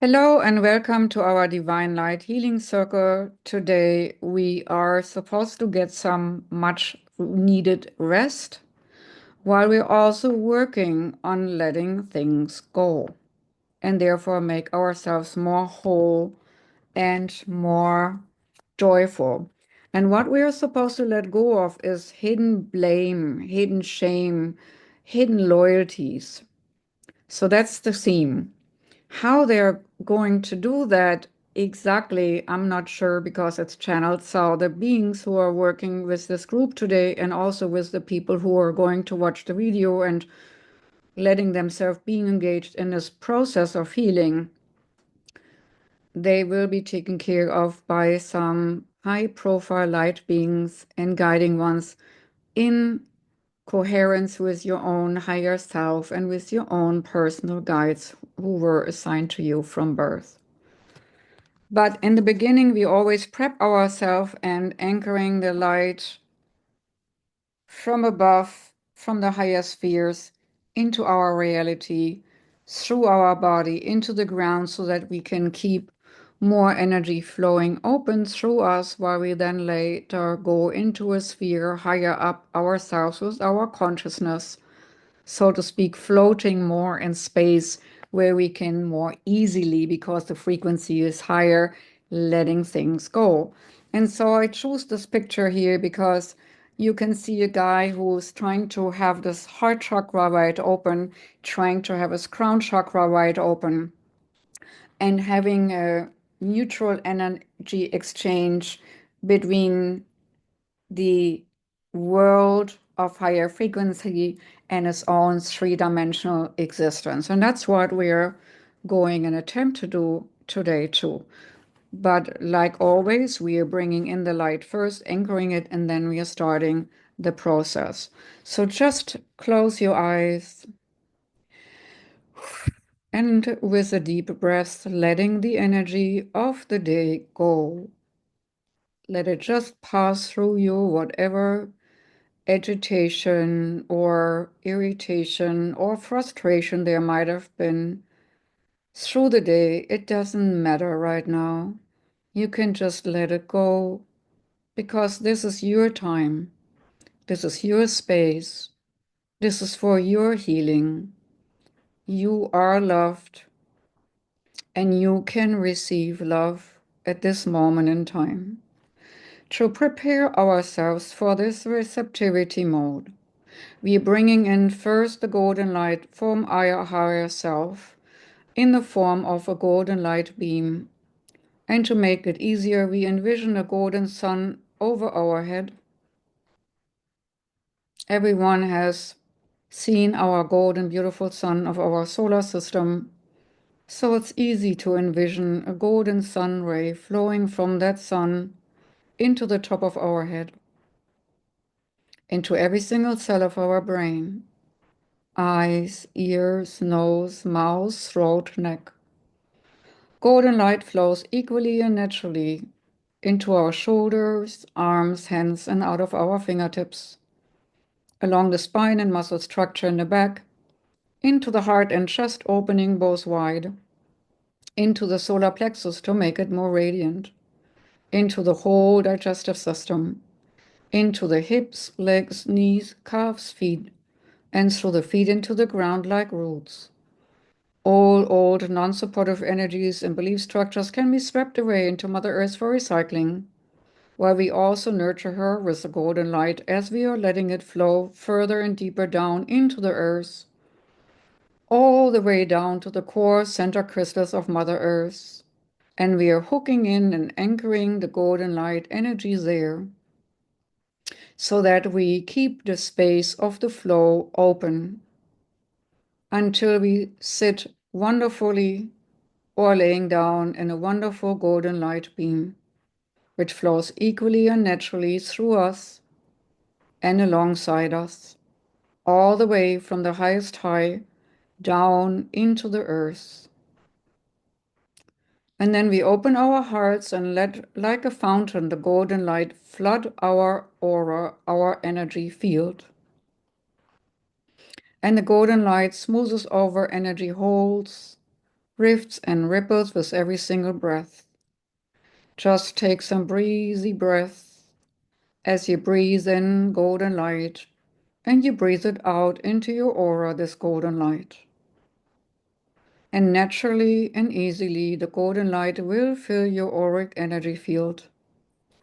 Hello and welcome to our Divine Light Healing Circle. Today we are supposed to get some much needed rest while we're also working on letting things go and therefore make ourselves more whole and more joyful. And what we are supposed to let go of is hidden blame, hidden shame, hidden loyalties. So that's the theme. How they're going to do that exactly, I'm not sure because it's channeled. So the beings who are working with this group today and also with the people who are going to watch the video and letting themselves being engaged in this process of healing, they will be taken care of by some high profile light beings and guiding ones in coherence with your own higher self and with your own personal guides who were assigned to you from birth. But in the beginning, we always prep ourselves and anchoring the light from above, from the higher spheres, into our reality, through our body, into the ground, so that we can keep more energy flowing open through us, while we then later go into a sphere higher up ourselves with our consciousness, so to speak, floating more in space where we can more easily, because the frequency is higher, letting things go. And so I choose this picture here because you can see a guy who's trying to have this heart chakra wide open, trying to have his crown chakra wide open, and having a neutral energy exchange between the world of higher frequency and its own three-dimensional existence. And that's what we're going and attempt to do today too. But like always, we are bringing in the light first, anchoring it, and then we are starting the process. So just close your eyes and with a deep breath, letting the energy of the day go. Let it just pass through you, whatever agitation or irritation or frustration there might have been through the day. It doesn't matter right now. You can just let it go because this is your time. This is your space. This is for your healing. You are loved and you can receive love at this moment in time. To prepare ourselves for this receptivity mode, we are bringing in first the golden light from our higher self in the form of a golden light beam. And to make it easier, we envision a golden sun over our head. Everyone has seen our golden, beautiful sun of our solar system. So it's easy to envision a golden sun ray flowing from that sun into the top of our head, into every single cell of our brain. Eyes, ears, nose, mouth, throat, neck. Golden light flows equally and naturally into our shoulders, arms, hands, and out of our fingertips, along the spine and muscle structure in the back, into the heart and chest opening both wide, into the solar plexus to make it more radiant, into the whole digestive system, into the hips, legs, knees, calves, feet, and through the feet into the ground like roots. All old non-supportive energies and belief structures can be swept away into Mother Earth for recycling, while we also nurture her with the golden light as we are letting it flow further and deeper down into the earth, all the way down to the core center crystals of Mother Earth. And we are hooking in and anchoring the golden light energy there so that we keep the space of the flow open until we sit wonderfully or laying down in a wonderful golden light beam, which flows equally and naturally through us and alongside us, all the way from the highest high down into the earth. And then we open our hearts and let, like a fountain, the golden light flood our aura, our energy field. And the golden light smoothes over energy holes, rifts and ripples with every single breath. Just take some breezy breaths as you breathe in golden light and you breathe it out into your aura, this golden light. And naturally and easily, the golden light will fill your auric energy field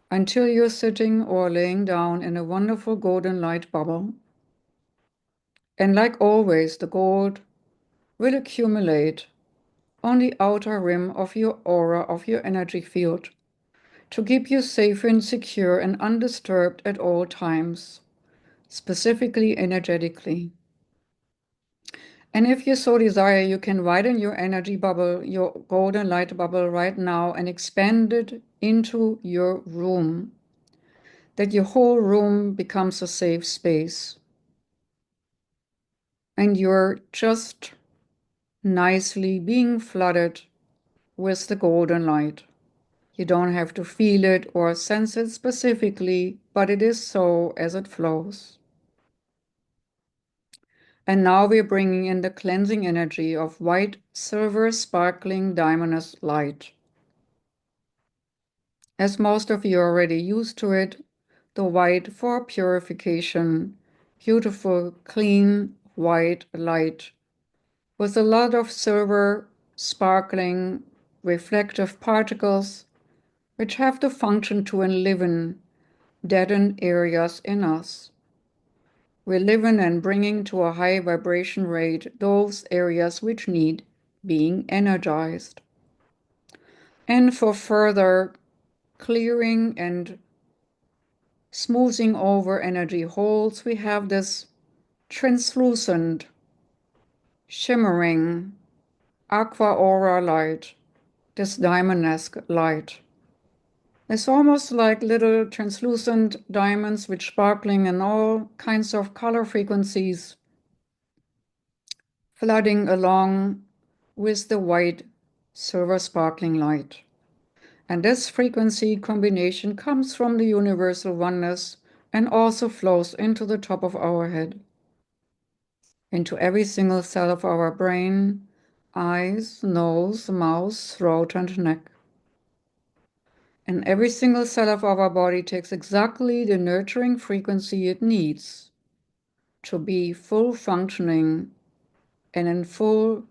until you're sitting or laying down in a wonderful golden light bubble. And like always, the gold will accumulate on the outer rim of your aura, of your energy field, to keep you safe and secure and undisturbed at all times, specifically energetically. And if you so desire, you can widen your energy bubble, your golden light bubble right now, and expand it into your room, that your whole room becomes a safe space. And you're just nicely being flooded with the golden light. You don't have to feel it or sense it specifically, but it is so as it flows. And now we're bringing in the cleansing energy of white, silver, sparkling, diamondous light. As most of you are already used to it, the white for purification, beautiful, clean, white light with a lot of silver, sparkling, reflective particles which have the function to enliven deadened areas in us. We're living and bringing to a high vibration rate those areas which need being energized. And for further clearing and smoothing over energy holes, we have this translucent, shimmering aqua aura light, this diamond-esque light. It's almost like little translucent diamonds which sparkling in all kinds of color frequencies, flooding along with the white, silver sparkling light. And this frequency combination comes from the universal oneness and also flows into the top of our head, into every single cell of our brain, eyes, nose, mouth, throat, and neck. And every single cell of our body takes exactly the nurturing frequency it needs to be full functioning and in full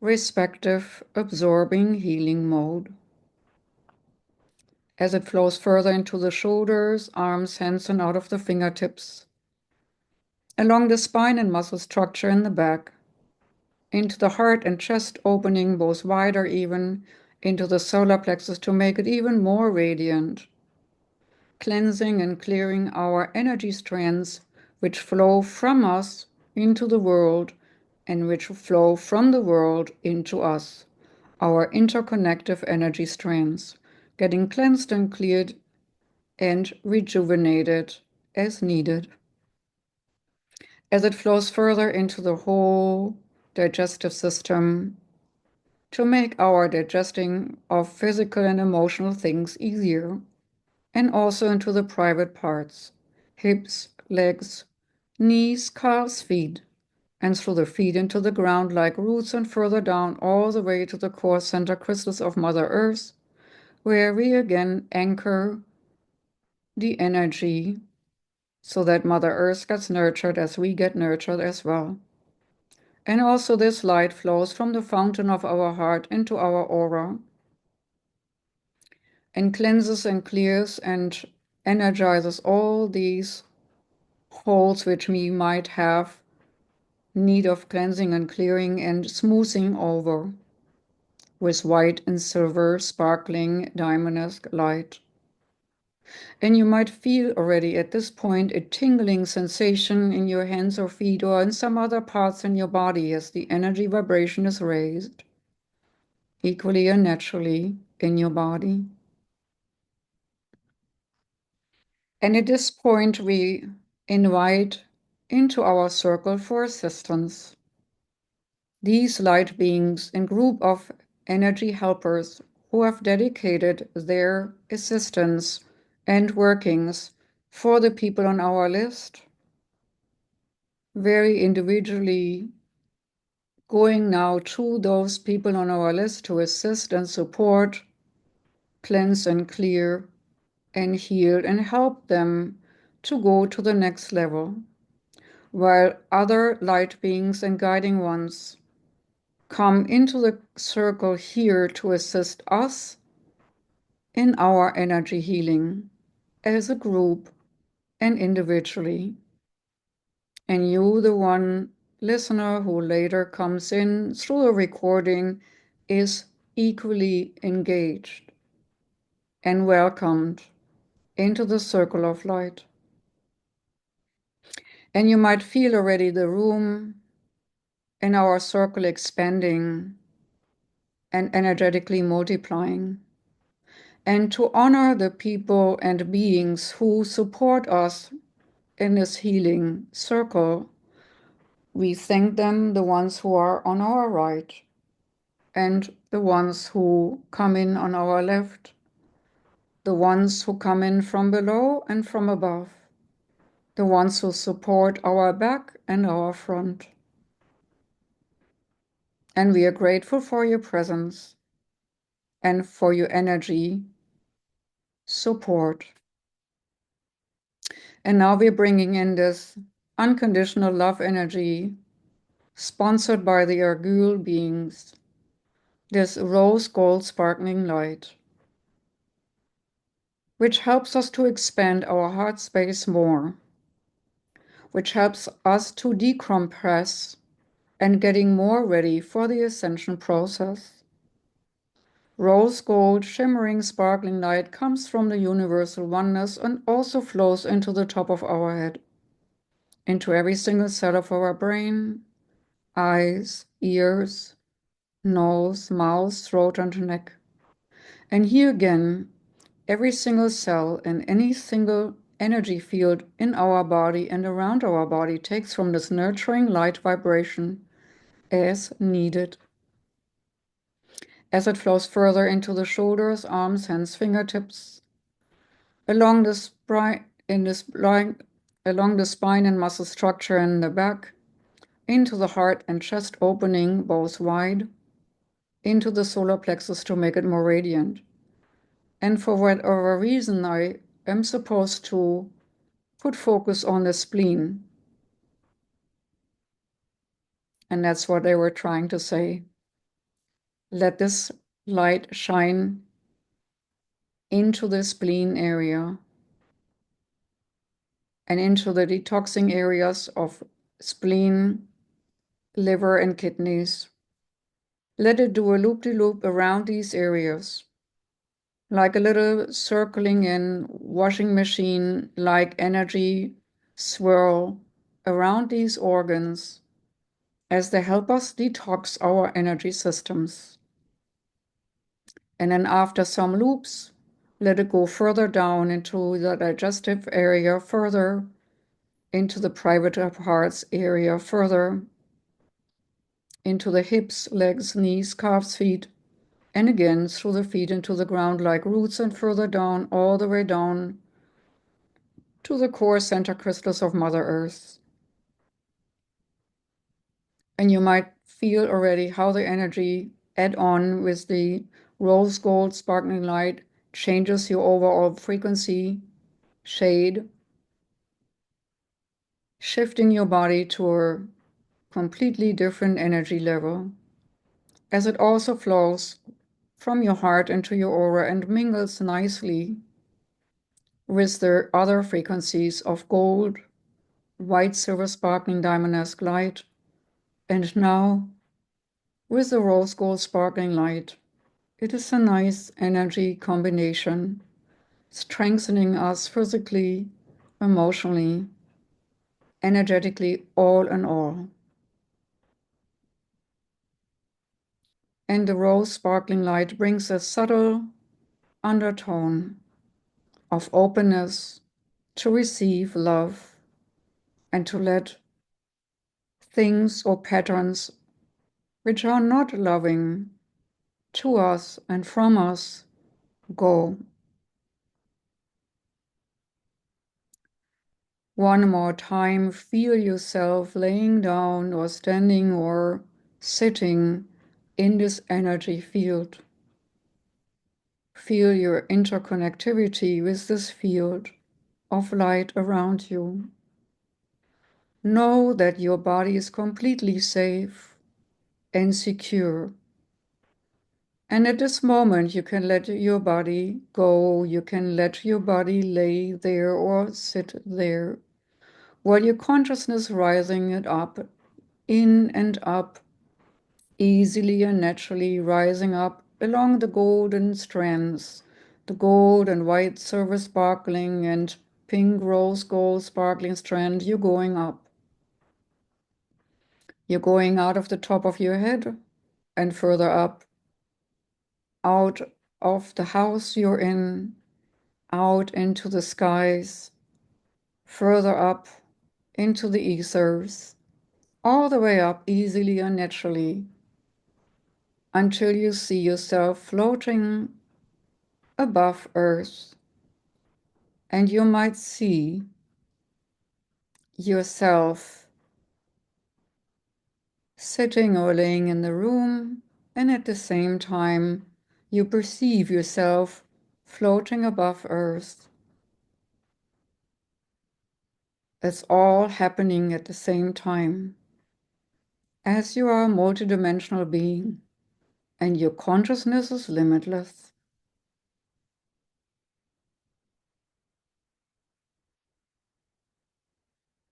respective absorbing healing mode. As it flows further into the shoulders, arms, hands, and out of the fingertips, along the spine and muscle structure in the back, into the heart and chest opening, both wider even, into the solar plexus to make it even more radiant, cleansing and clearing our energy strands which flow from us into the world and which flow from the world into us, our interconnective energy strands, getting cleansed and cleared and rejuvenated as needed. As it flows further into the whole digestive system to make our digesting of physical and emotional things easier, and also into the private parts, hips, legs, knees, calves, feet, and through the feet into the ground like roots and further down all the way to the core center crystals of Mother Earth, where we again anchor the energy so that Mother Earth gets nurtured as we get nurtured as well. And also this light flows from the fountain of our heart into our aura and cleanses and clears and energizes all these holes which we might have need of cleansing and clearing and smoothing over with white and silver sparkling diamond-esque light. And you might feel already at this point a tingling sensation in your hands or feet or in some other parts in your body as the energy vibration is raised, equally and naturally in your body. And at this point, we invite into our circle for assistance these light beings and group of energy helpers who have dedicated their assistance and workings for the people on our list, very individually Going now to those people on our list to assist and support, cleanse and clear and heal and help them to go to the next level, while other light beings and guiding ones come into the circle here to assist us in our energy healing as a group and individually. And you, the one listener who later comes in through the recording, is equally engaged and welcomed into the circle of light. And you might feel already the room in our circle expanding and energetically multiplying. And to honor the people and beings who support us in this healing circle, we thank them, the ones who are on our right and the ones who come in on our left, the ones who come in from below and from above, the ones who support our back and our front. And we are grateful for your presence and for your energy, support. And now we're bringing in this unconditional love energy sponsored by the Argul beings, this rose gold sparkling light, which helps us to expand our heart space more, which helps us to decompress and getting more ready for the ascension process. Rose gold, shimmering, sparkling light comes from the universal oneness and also flows into the top of our head, into every single cell of our brain, eyes, ears, nose, mouth, throat, and neck. And here again, every single cell and any single energy field in our body and around our body takes from this nurturing light vibration as needed. As it flows further into the shoulders, arms, hands, fingertips, along the spine and muscle structure in the back, into the heart and chest opening both wide, into the solar plexus to make it more radiant. And for whatever reason, I am supposed to put focus on the spleen. And that's what they were trying to say. Let this light shine into the spleen area and into the detoxing areas of spleen, liver, and kidneys. Let it do a loop-de-loop around these areas, like a little circling in washing machine, like energy swirl around these organs as they help us detox our energy systems. And then after some loops, let it go further down into the digestive area, further into the private parts area, further into the hips, legs, knees, calves, feet, and again through the feet into the ground like roots, and further down, all the way down to the core center crystals of Mother Earth. And you might feel already how the energy add on with the rose gold sparkling light changes your overall frequency, shade, shifting your body to a completely different energy level, as it also flows from your heart into your aura and mingles nicely with the other frequencies of gold, white, silver, sparkling, diamond-esque light, and now with the rose gold sparkling light. It is a nice energy combination, strengthening us physically, emotionally, energetically, all in all. And the rose sparkling light brings a subtle undertone of openness to receive love and to let things or patterns which are not loving to us and from us go. One more time, feel yourself laying down or standing or sitting in this energy field. Feel your interconnectivity with this field of light around you. Know that your body is completely safe and secure. And at this moment, you can let your body go. You can let your body lay there or sit there while your consciousness rising it up, in and up, easily and naturally rising up along the golden strands, the gold and white silver sparkling and pink rose gold sparkling strand. You're going up. You're going out of the top of your head and further up, out of the house you're in, out into the skies, further up into the ethers, all the way up easily and naturally until you see yourself floating above Earth. And you might see yourself sitting or laying in the room, and at the same time, you perceive yourself floating above Earth. It's all happening at the same time, as you are a multidimensional being, and your consciousness is limitless.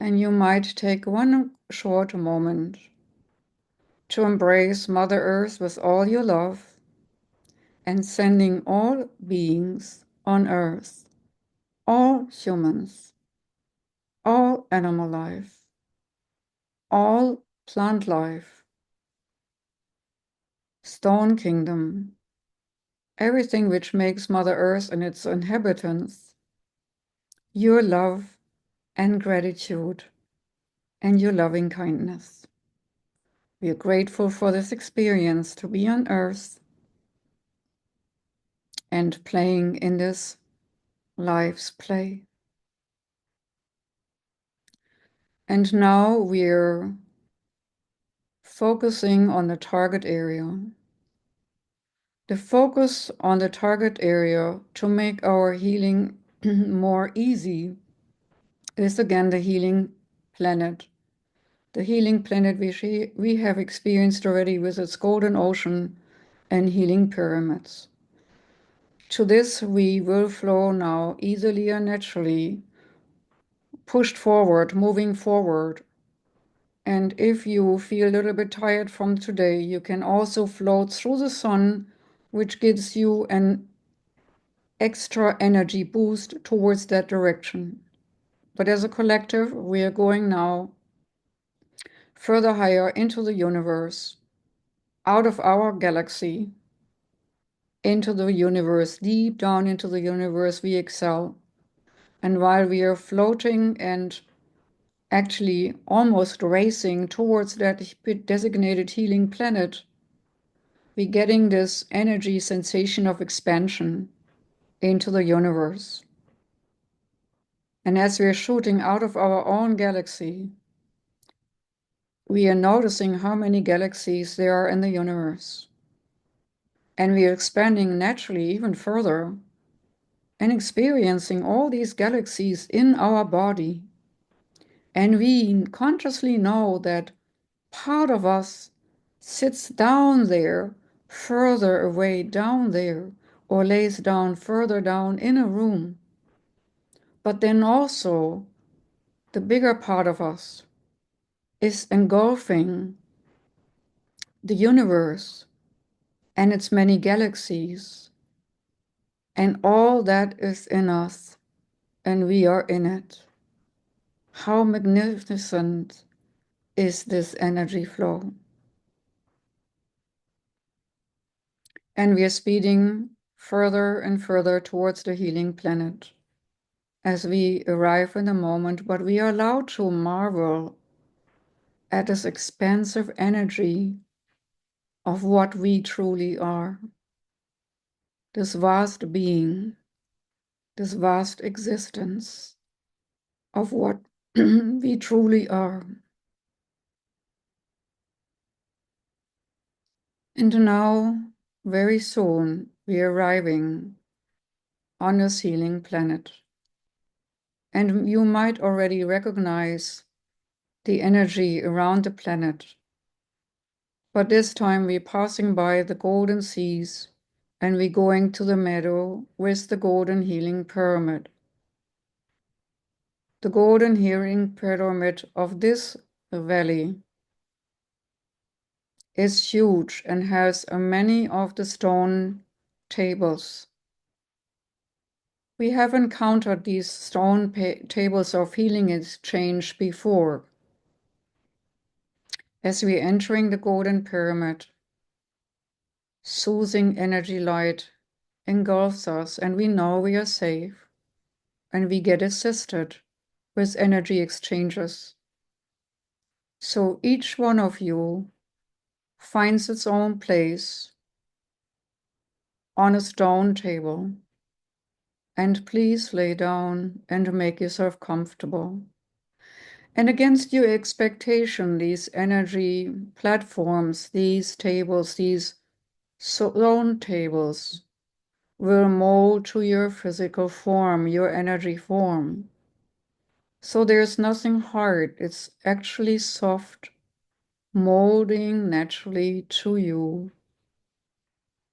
And you might take one short moment to embrace Mother Earth with all your love and sending all beings on Earth, all humans, all animal life, all plant life, stone kingdom, everything which makes Mother Earth and its inhabitants, your love and gratitude and your loving kindness. We are grateful for this experience to be on Earth and playing in this life's play. And now we're focusing on the target area. The focus on the target area to make our healing more easy is again the healing planet. The healing planet we have experienced already with its golden ocean and healing pyramids. To this we will flow now easily and naturally, pushed forward, moving forward. And if you feel a little bit tired from today, you can also float through the sun, which gives you an extra energy boost towards that direction. But as a collective, we are going now further higher into the universe, out of our galaxy, into the universe, deep down into the universe we excel. And while we are floating and actually almost racing towards that designated healing planet, we're getting this energy sensation of expansion into the universe. And as we're shooting out of our own galaxy, we are noticing how many galaxies there are in the universe. And we are expanding naturally even further and experiencing all these galaxies in our body. And we consciously know that part of us sits down there, further away down there, or lays down further down in a room. But then also, the bigger part of us is engulfing the universe and its many galaxies, and all that is in us, and we are in it. How magnificent is this energy flow? And we are speeding further and further towards the healing planet as we arrive in the moment, but we are allowed to marvel at this expansive energy of what we truly are, this vast being, this vast existence of what we truly are. And now, very soon, we're arriving on a healing planet. And you might already recognize the energy around the planet. But this time we're passing by the golden seas and we're going to the meadow with the golden healing pyramid. The golden healing pyramid of this valley is huge and has many of the stone tables. We have encountered these stone tables of healing exchange before. As we're entering the golden pyramid, soothing energy light engulfs us, and we know we are safe, and we get assisted with energy exchanges. So each one of you finds its own place on a stone table, and please lay down and make yourself comfortable. And against your expectation, these energy platforms, these tables, these stone tables will mold to your physical form, your energy form. So there's nothing hard, it's actually soft, molding naturally to you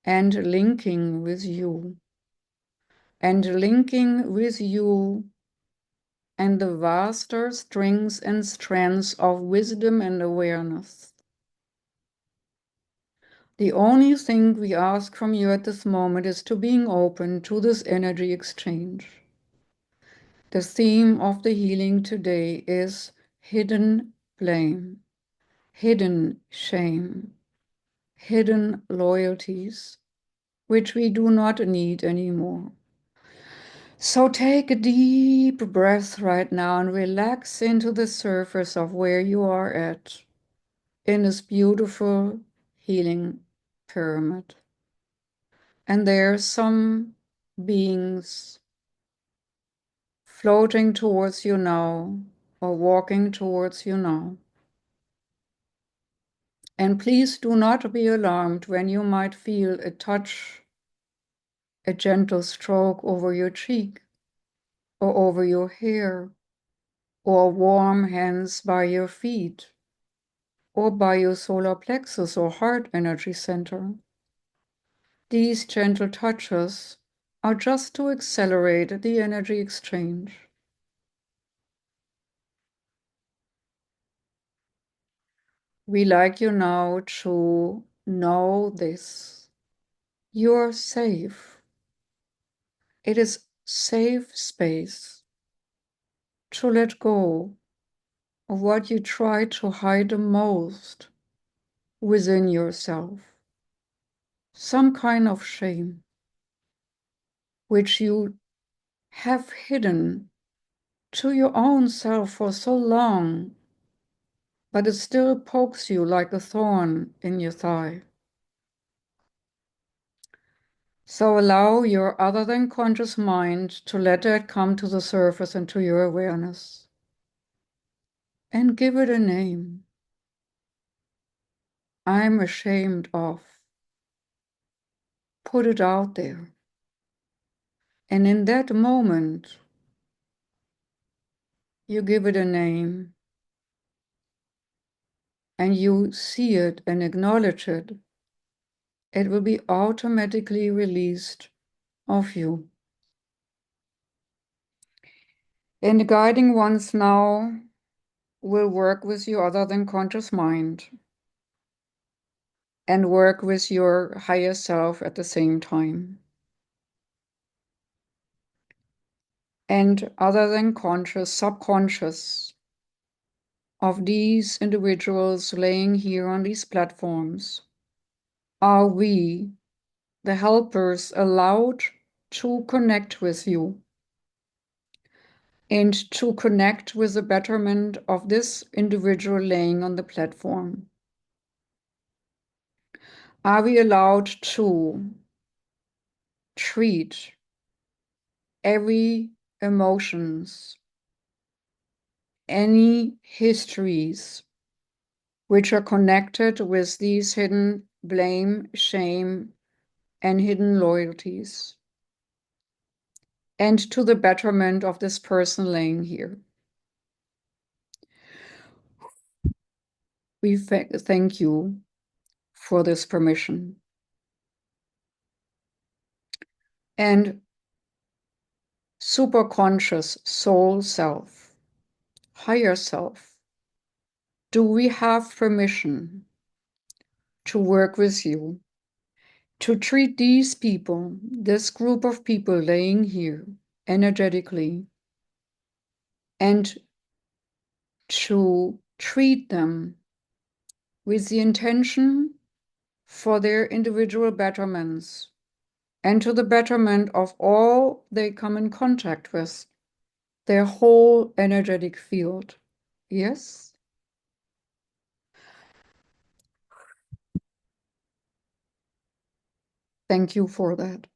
and linking with you. And linking with you and the vaster strings and strands of wisdom and awareness. The only thing we ask from you at this moment is to being open to this energy exchange. The theme of the healing today is hidden blame, hidden shame, hidden loyalties, which we do not need anymore. So take a deep breath right now and relax into the surface of where you are at in this beautiful healing pyramid. And there are some beings floating towards you now or walking towards you now. And please do not be alarmed when you might feel a touch, a gentle stroke over your cheek or over your hair, or warm hands by your feet, or by your solar plexus or heart energy center. These gentle touches are just to accelerate the energy exchange. We like you now to know this. You're safe. It is safe space to let go of what you try to hide the most within yourself. Some kind of shame, which you have hidden to your own self for so long, but it still pokes you like a thorn in your thigh. So allow your other than conscious mind to let that come to the surface and to your awareness. And give it a name. I'm ashamed of. Put it out there. And in that moment, you give it a name and you see it and acknowledge it. It will be automatically released of you. And the guiding ones now will work with your other than conscious mind and work with your higher self at the same time. And other than conscious, subconscious of these individuals laying here on these platforms, are we, the helpers, allowed to connect with you and to connect with the betterment of this individual laying on the platform? Are we allowed to treat every emotions, any histories which are connected with these hidden blame, shame, and hidden loyalties, and to the betterment of this person laying here. We thank you for this permission. And superconscious soul self, higher self, do we have permission to work with you, to treat these people, this group of people laying here energetically, and to treat them with the intention for their individual betterments and to the betterment of all they come in contact with, their whole energetic field? Yes? Thank you for that.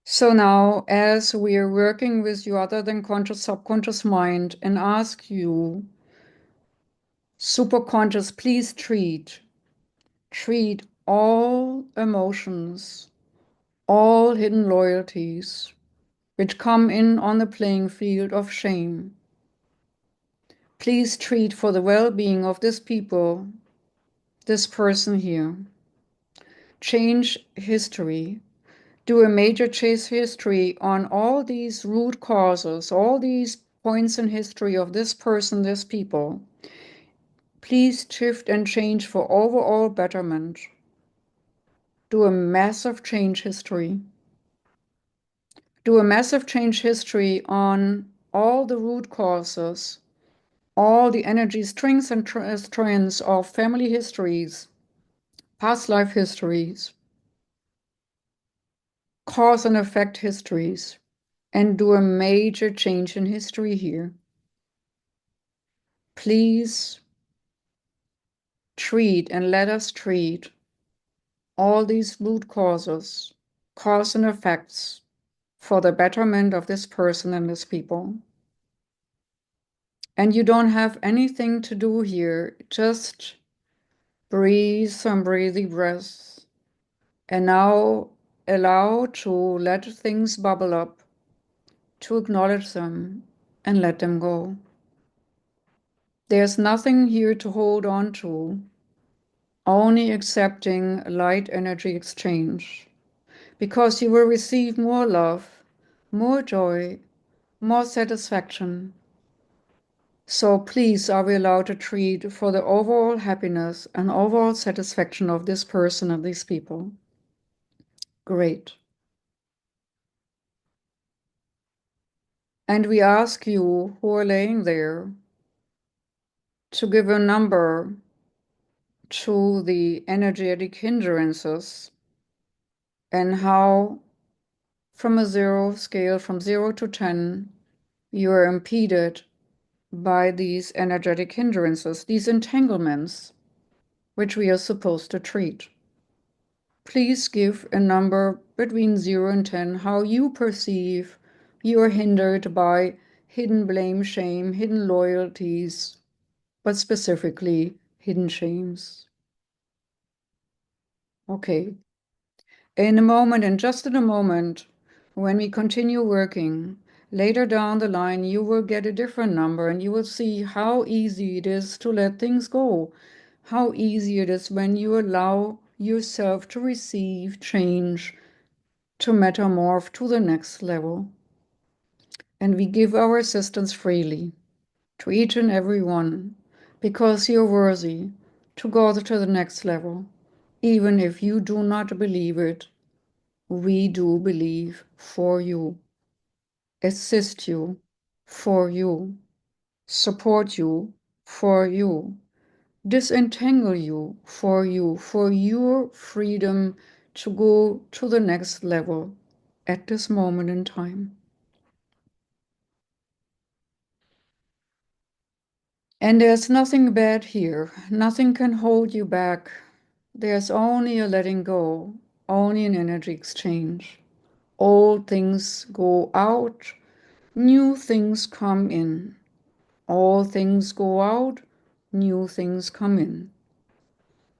So now, as we are working with your other than conscious subconscious mind and ask you, superconscious, please treat all emotions, all hidden loyalties, which come in on the playing field of shame. Please treat for the well-being of this people, this person here. Change history. Do a major change history on all these root causes, all these points in history of this person, this people. Please shift and change for overall betterment. Do a massive change history. Do a massive change history on all the root causes, all the energy strings and strands of family histories, past life histories, cause and effect histories, and do a major change in history here. Please treat and let us treat all these root causes, cause and effects for the betterment of this person and this people. And you don't have anything to do here, just breathe some breathy breaths. And now allow to let things bubble up, to acknowledge them and let them go. There's nothing here to hold on to, only accepting light energy exchange, because you will receive more love, more joy, more satisfaction. So please, are we allowed to treat for the overall happiness and overall satisfaction of this person and these people? Great. And we ask you who are laying there to give a number to the energetic hindrances and how, from a zero scale, from 0 to 10, you are impeded by these energetic hindrances, these entanglements, which we are supposed to treat. Please give a number between 0 and 10, how you perceive you are hindered by hidden blame, shame, hidden loyalties, but specifically hidden shames. Okay. In a moment, and just in a moment, when we continue working, later down the line, you will get a different number and you will see how easy it is to let things go, how easy it is when you allow yourself to receive change, to metamorph to the next level. And we give our assistance freely to each and every one, because you're worthy to go to the next level. Even if you do not believe it, we do believe for you, assist you for you, support you for you, disentangle you, for your freedom to go to the next level at this moment in time. And there's nothing bad here. Nothing can hold you back. There's only a letting go, only an energy exchange. Old things go out, new things come in. All things go out, new things come in.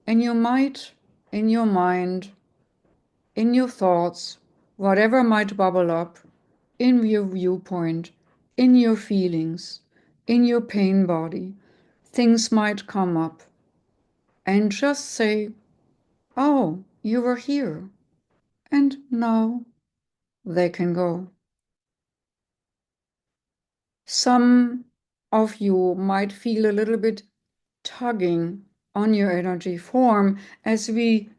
And you might, in your mind, in your thoughts, whatever might bubble up, in your viewpoint, in your feelings, in your pain body, things might come up. And just say, oh, you were here. And now they can go. Some of you might feel a little bit tugging on your energy form as we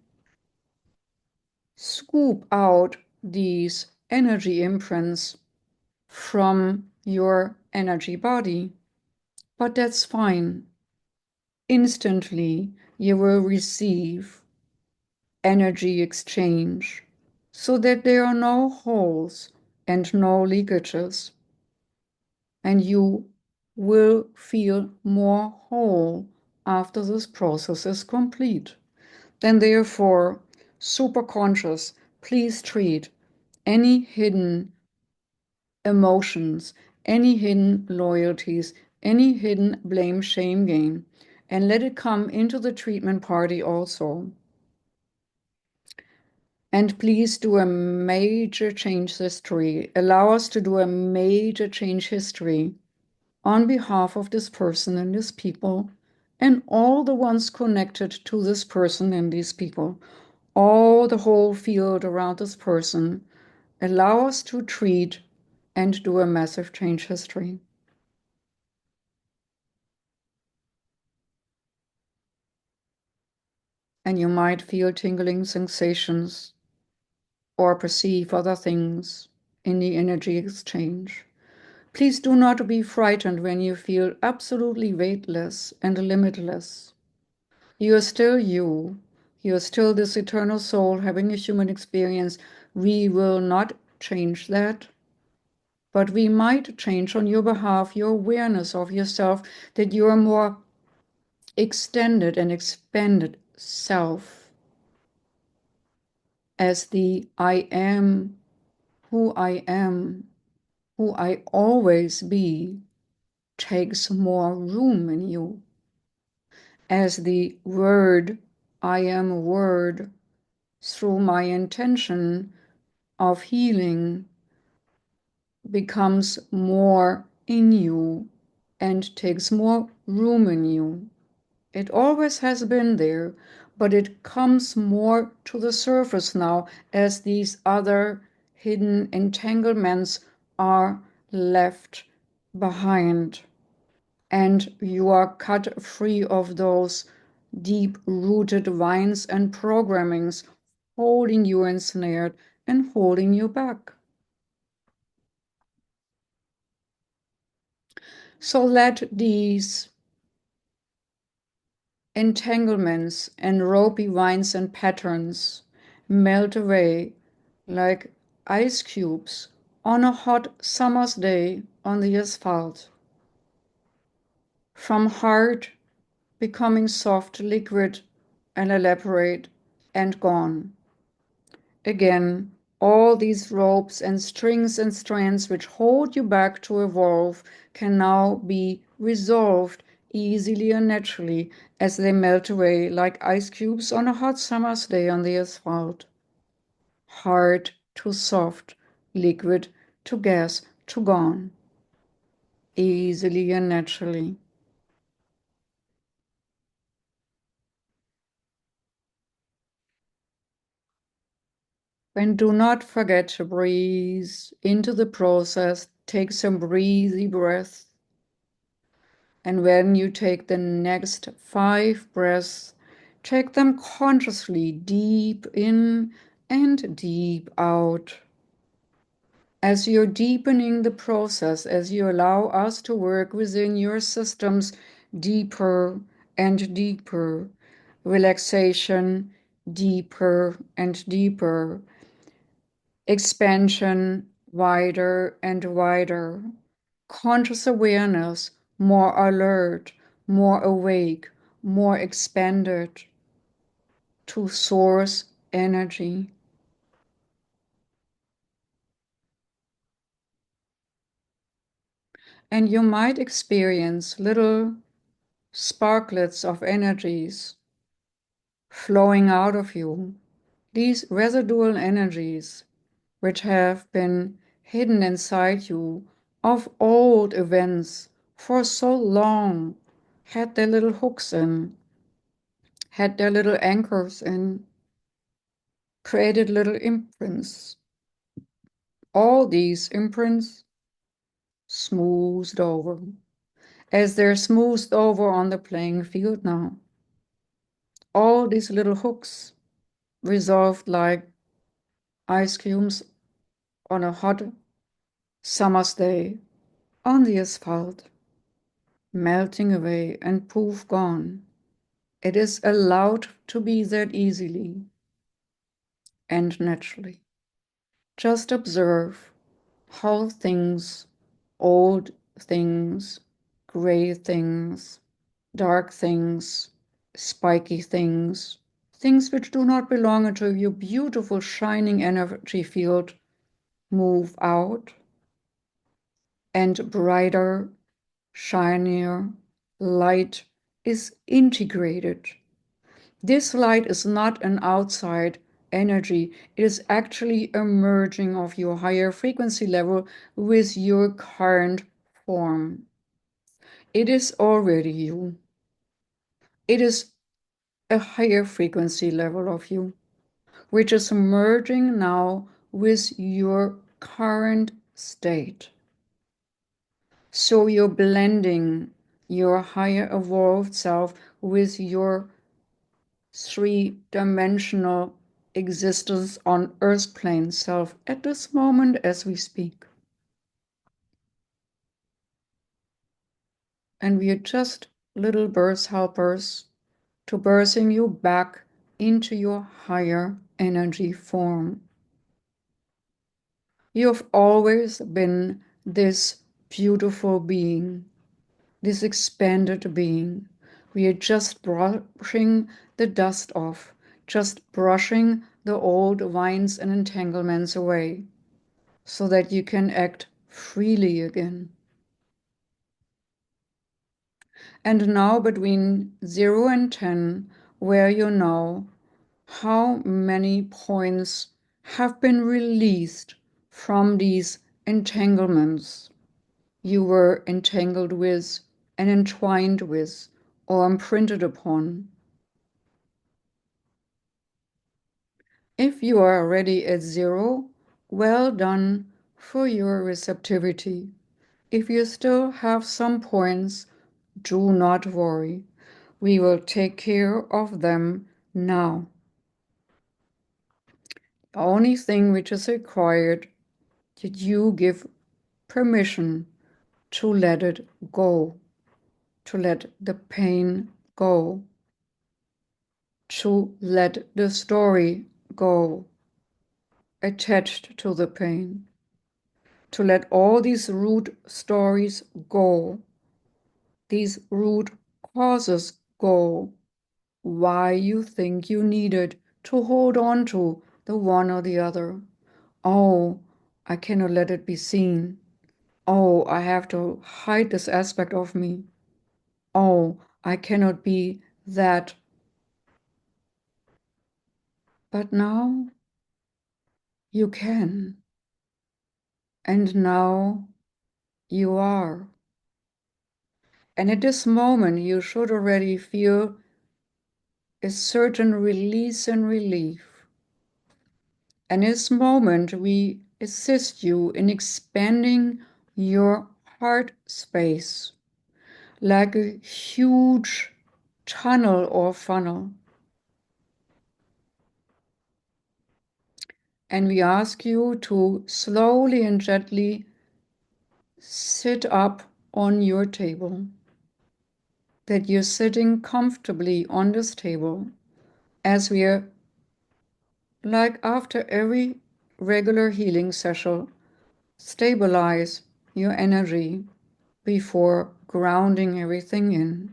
scoop out these energy imprints from your energy body. But that's fine. Instantly, you will receive energy exchange so that there are no holes and no leakages. And you will feel more whole after this process is complete. Then therefore, super conscious, please treat any hidden emotions, any hidden loyalties, any hidden blame, shame game, and let it come into the treatment party also. And please do a major change history. Allow us to do a major change history on behalf of this person and these people, and all the ones connected to this person and these people, all the whole field around this person. Allow us to treat and do a massive change history. And you might feel tingling sensations or perceive other things in the energy exchange. Please do not be frightened when you feel absolutely weightless and limitless. You are still you. You are still this eternal soul having a human experience. We will not change that. But we might change on your behalf your awareness of yourself, that you are more extended and expanded self as the I am, who I am, who I always be, takes more room in you. As the word, I am a word, through my intention of healing, becomes more in you and takes more room in you. It always has been there, but it comes more to the surface now as these other hidden entanglements are left behind. And you are cut free of those deep-rooted vines and programmings holding you ensnared and holding you back. So let these entanglements and ropey vines and patterns melt away like ice cubes on a hot summer's day on the asphalt. From hard becoming soft, liquid, and elaborate and gone. Again, all these ropes and strings and strands which hold you back to evolve can now be resolved easily and naturally as they melt away like ice cubes on a hot summer's day on the asphalt. Hard to soft, liquid to gas to gone. Easily and naturally. And do not forget to breathe into the process. Take some breezy breaths. And when you take the next 5 breaths, take them consciously deep in and deep out. As you're deepening the process, as you allow us to work within your systems deeper and deeper, relaxation deeper and deeper, expansion wider and wider, conscious awareness more alert, more awake, more expanded to source energy. And you might experience little sparklets of energies flowing out of you. These residual energies, which have been hidden inside you of old events for so long, had their little hooks in, had their little anchors in, created little imprints. All these imprints smoothed over, as they're smoothed over on the playing field now. All these little hooks resolved like ice cubes on a hot summer's day on the asphalt, melting away and poof gone. It is allowed to be that easily and naturally. Just observe how things, old things, gray things, dark things, spiky things, things which do not belong into your beautiful shining energy field, move out, and brighter, shinier light is integrated. This light is not an outside energy, it is actually a merging of your higher frequency level with your current form. It is already you. It is a higher frequency level of you, which is merging now with your current state. So you're blending your higher evolved self with your three-dimensional existence on earth plane self at this moment as we speak. And we are just little birth helpers to birthing you back into your higher energy form. You've always been this beautiful being, this expanded being. We are just brushing the dust off, just brushing the old vines and entanglements away, so that you can act freely again. And now between 0 and 10, where you know how many points have been released from these entanglements you were entangled with and entwined with or imprinted upon. If you are already at 0, well done for your receptivity. If you still have some points, do not worry. We will take care of them now. The only thing which is required that you give permission to let it go, to let the pain go, to let the story go attached to the pain, to let all these root stories go, these root causes go, why you think you needed to hold on to the one or the other. Oh, I cannot let it be seen. Oh, I have to hide this aspect of me. Oh, I cannot be that. But now you can. And now you are. And at this moment, you should already feel a certain release and relief. And in this moment, we assist you in expanding your heart space like a huge tunnel or funnel. And we ask you to slowly and gently sit up on your table, that you're sitting comfortably on this table, as we are, like after every regular healing session, stabilize your energy before grounding everything in.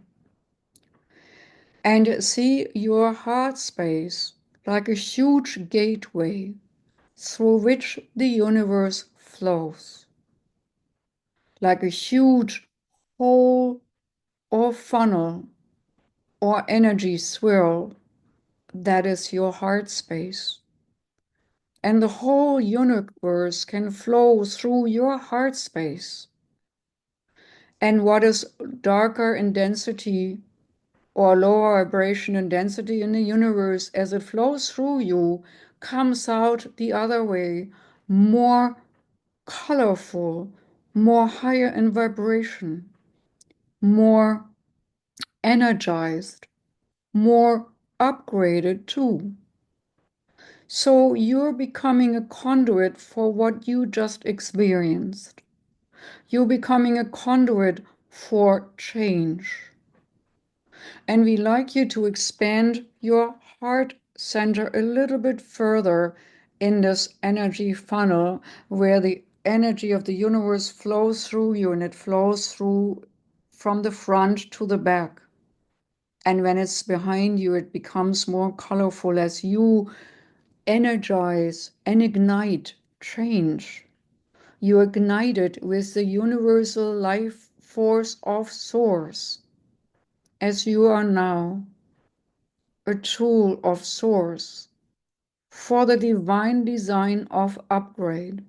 And see your heart space like a huge gateway through which the universe flows, like a huge hole or funnel or energy swirl that is your heart space. And the whole universe can flow through your heart space. And what is darker in density or lower vibration and density in the universe, as it flows through you, comes out the other way, more colorful, more higher in vibration, more energized, more upgraded too. So you're becoming a conduit for what you just experienced. You're becoming a conduit for change. And we like you to expand your heart center a little bit further in this energy funnel where the energy of the universe flows through you, and it flows through from the front to the back. And when it's behind you, it becomes more colorful as you energize and ignite change. You ignite it with the universal life force of Source, as you are now a tool of Source for the divine design of upgrade.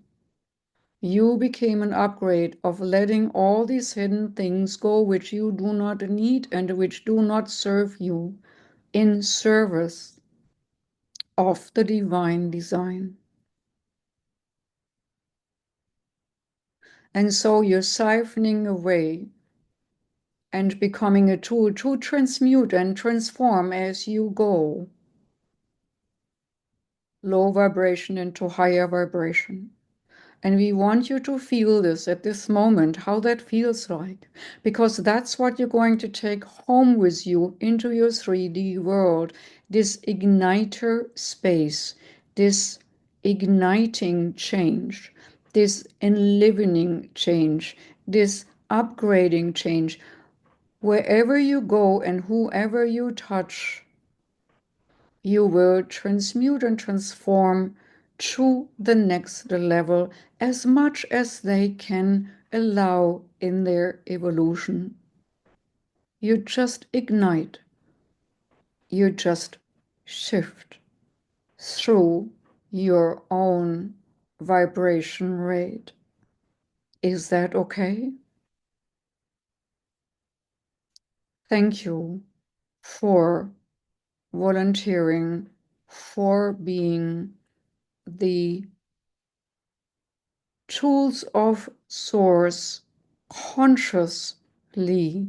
You became an upgrade of letting all these hidden things go which you do not need and which do not serve you, in service of the divine design. And so you're siphoning away and becoming a tool to transmute and transform as you go. Low vibration into higher vibration. And we want you to feel this at this moment, how that feels like, because that's what you're going to take home with you into your 3D world, this igniter space, this igniting change, this enlivening change, this upgrading change. Wherever you go and whoever you touch, you will transmute and transform to the next level as much as they can allow in their evolution. You just ignite, you just shift through your own vibration rate. Is that okay? Thank you for volunteering, for being the tools of Source consciously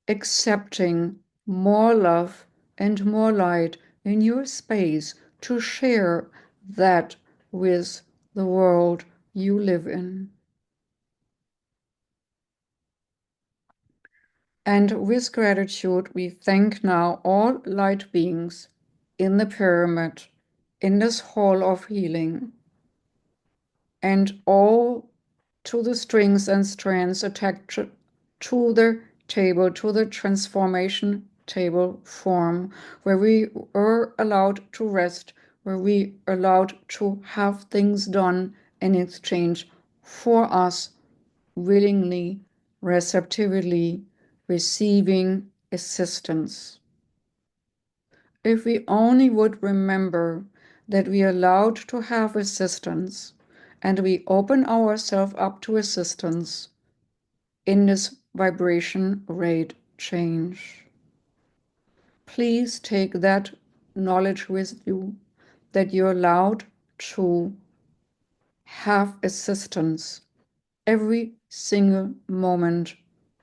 accepting more love and more light in your space to share that with the world you live in. And with gratitude, we thank now all light beings in the pyramid, in this hall of healing, and all to the strings and strands attached to the table, to the transformation table form, where we are allowed to rest, where we are allowed to have things done in exchange for us, willingly, receptively receiving assistance. If we only would remember that we are allowed to have assistance, and we open ourselves up to assistance in this vibration rate change. Please take that knowledge with you, that you're allowed to have assistance every single moment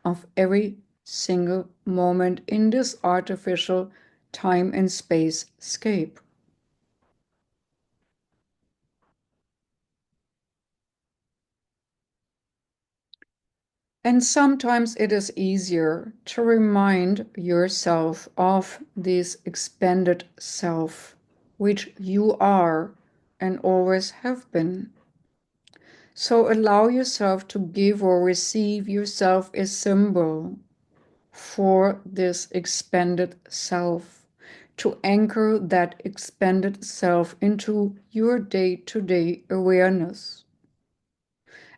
of every single moment in this artificial time and space scape. And sometimes it is easier to remind yourself of this expanded self, which you are and always have been. So allow yourself to give or receive yourself a symbol for this expanded self, to anchor that expanded self into your day-to-day awareness.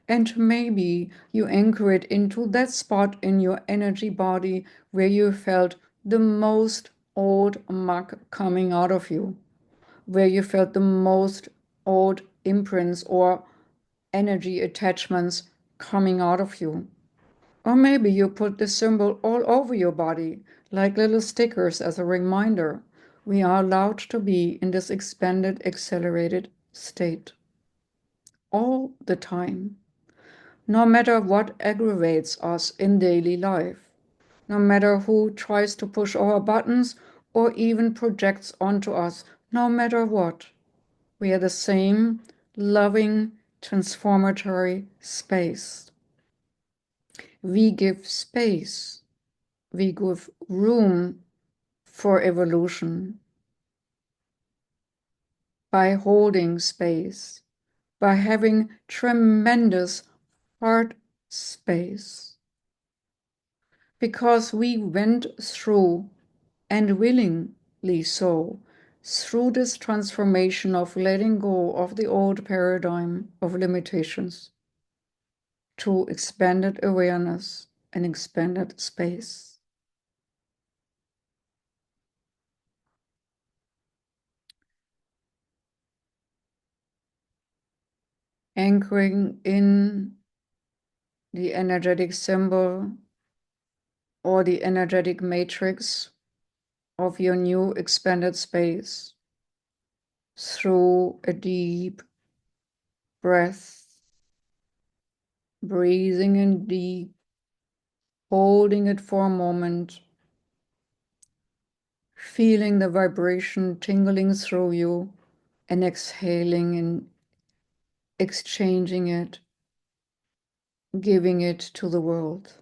And maybe you anchor it into that spot in your energy body where you felt the most old muck coming out of you, where you felt the most old imprints or energy attachments coming out of you. Or maybe you put this symbol all over your body, like little stickers as a reminder. We are allowed to be in this expanded, accelerated state all the time, no matter what aggravates us in daily life, no matter who tries to push our buttons or even projects onto us, no matter what. We are the same loving, transformatory space. We give space. We give room for evolution by holding space, by having tremendous heart space. Because we went through, and willingly so, through this transformation of letting go of the old paradigm of limitations to expanded awareness and expanded space. Anchoring in the energetic symbol or the energetic matrix of your new expanded space through a deep breath, breathing in deep, holding it for a moment, feeling the vibration tingling through you, and exhaling and exchanging it, giving it to the world.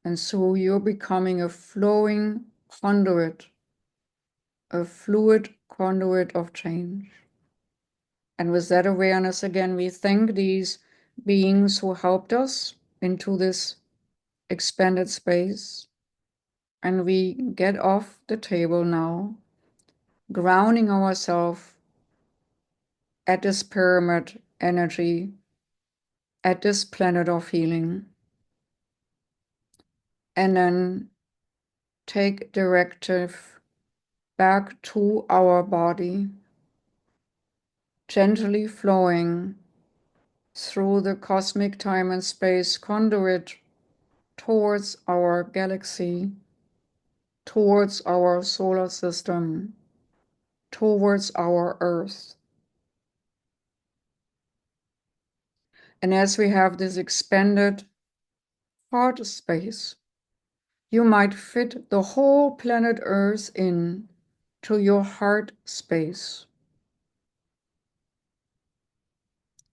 And so you're becoming a flowing conduit, a fluid conduit of change. And with that awareness, again, we thank these beings who helped us into this expanded space. And we get off the table now, grounding ourselves at this pyramid energy, at this planet of healing. And then take directive back to our body, gently flowing through the cosmic time and space conduit towards our galaxy, towards our solar system, towards our Earth. And as we have this expanded heart space, you might fit the whole planet Earth in to your heart space,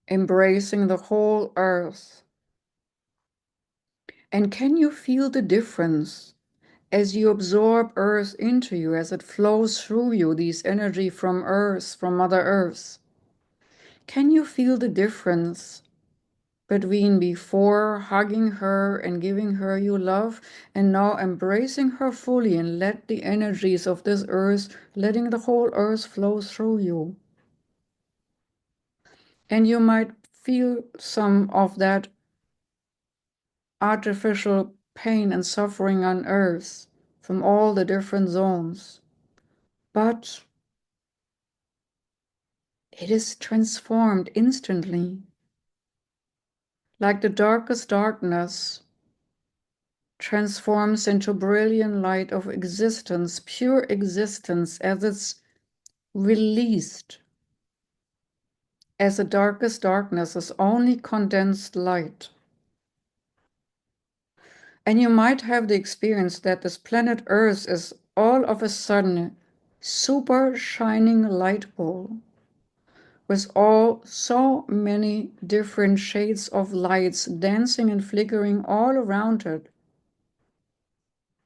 embracing the whole Earth. And can you feel the difference as you absorb Earth into you, as it flows through you, this energy from Earth, from Mother Earth? Can you feel the difference between before hugging her and giving her your love, and now embracing her fully and let the energies of this Earth, letting the whole Earth flow through you? And you might feel some of that artificial pain and suffering on Earth from all the different zones. But it is transformed instantly. Like the darkest darkness transforms into brilliant light of existence, pure existence, as it's released. As the darkest darkness is only condensed light. And you might have the experience that this planet Earth is all of a sudden super shining light ball with all so many different shades of lights dancing and flickering all around it,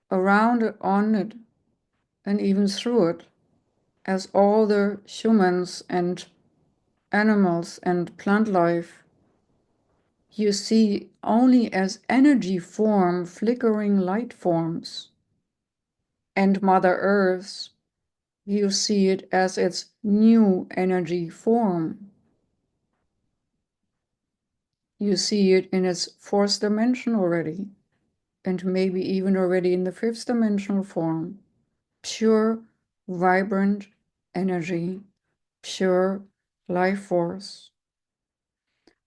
on it, and even through it, as all the humans and animals and plant life you see only as energy form, flickering light forms. And Mother Earth, you see it as its new energy form. You see it in its fourth dimension already. and maybe even already in the fifth dimensional form. Pure, vibrant energy, pure life force.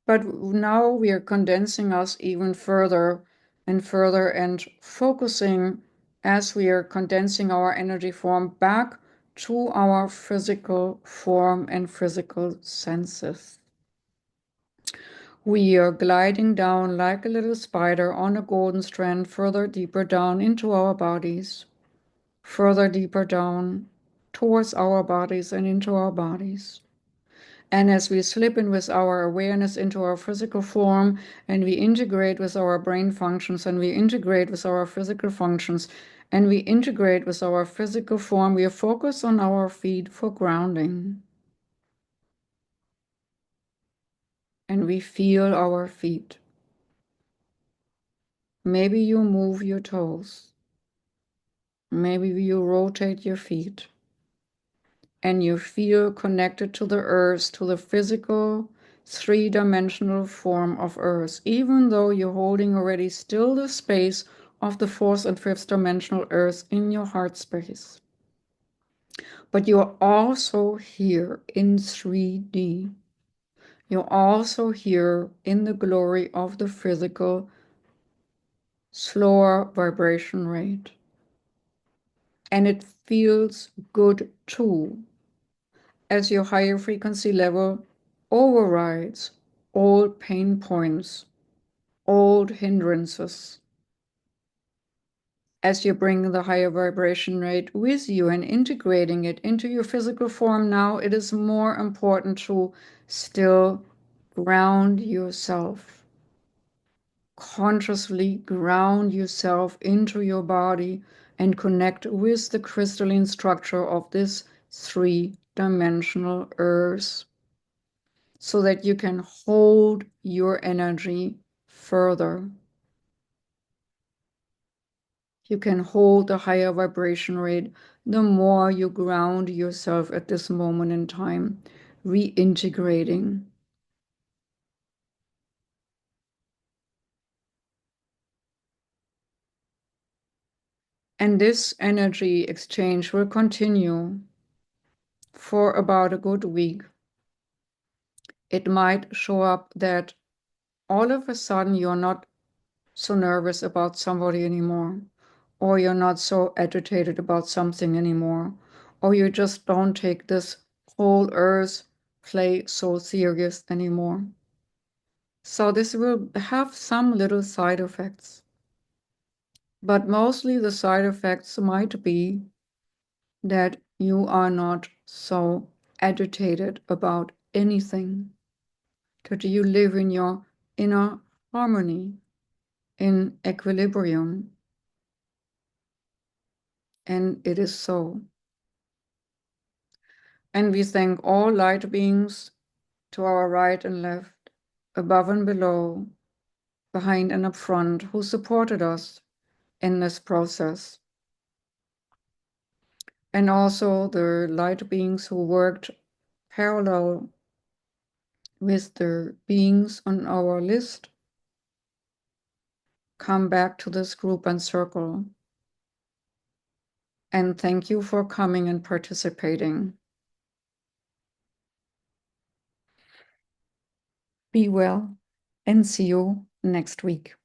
But now we are condensing us even further and further and focusing as we are condensing our energy form back to our physical form and physical senses. We are gliding down like a little spider on a golden strand, further deeper down into our bodies, further deeper down towards our bodies and into our bodies. And as we slip in with our awareness into our physical form, and we integrate with our brain functions, and we integrate with our physical functions, and we integrate with our physical form, we are focused on our feet for grounding. And we feel our feet. Maybe you move your toes. Maybe you rotate your feet. And you feel connected to the earth, to the physical, three-dimensional form of earth, even though you're holding already still the space of the fourth and fifth dimensional earth in your heart space. But you're also here in 3D. You're also here in the glory of the physical, slower vibration rate. And it feels good too, as your higher frequency level overrides old pain points, old hindrances. As you bring the higher vibration rate with you and integrating it into your physical form now, it is more important to still ground yourself. Consciously ground yourself into your body and connect with the crystalline structure of this three-dimensional earth, so that you can hold your energy further. You can hold the higher vibration rate the more you ground yourself at this moment in time, reintegrating. And this energy exchange will continue for about a good week. It might show up that all of a sudden you're not so nervous about somebody anymore, or you're not so agitated about something anymore, or you just don't take this whole earth play so serious anymore. So this will have some little side effects, but mostly the side effects might be that you are not so agitated about anything, that you live in your inner harmony, in equilibrium. And it is so. And we thank all light beings to our right and left, above and below, behind and up front, who supported us in this process. And also the light beings who worked parallel with the beings on our list. Come back to this group and circle. And thank you for coming and participating. Be well and see you next week.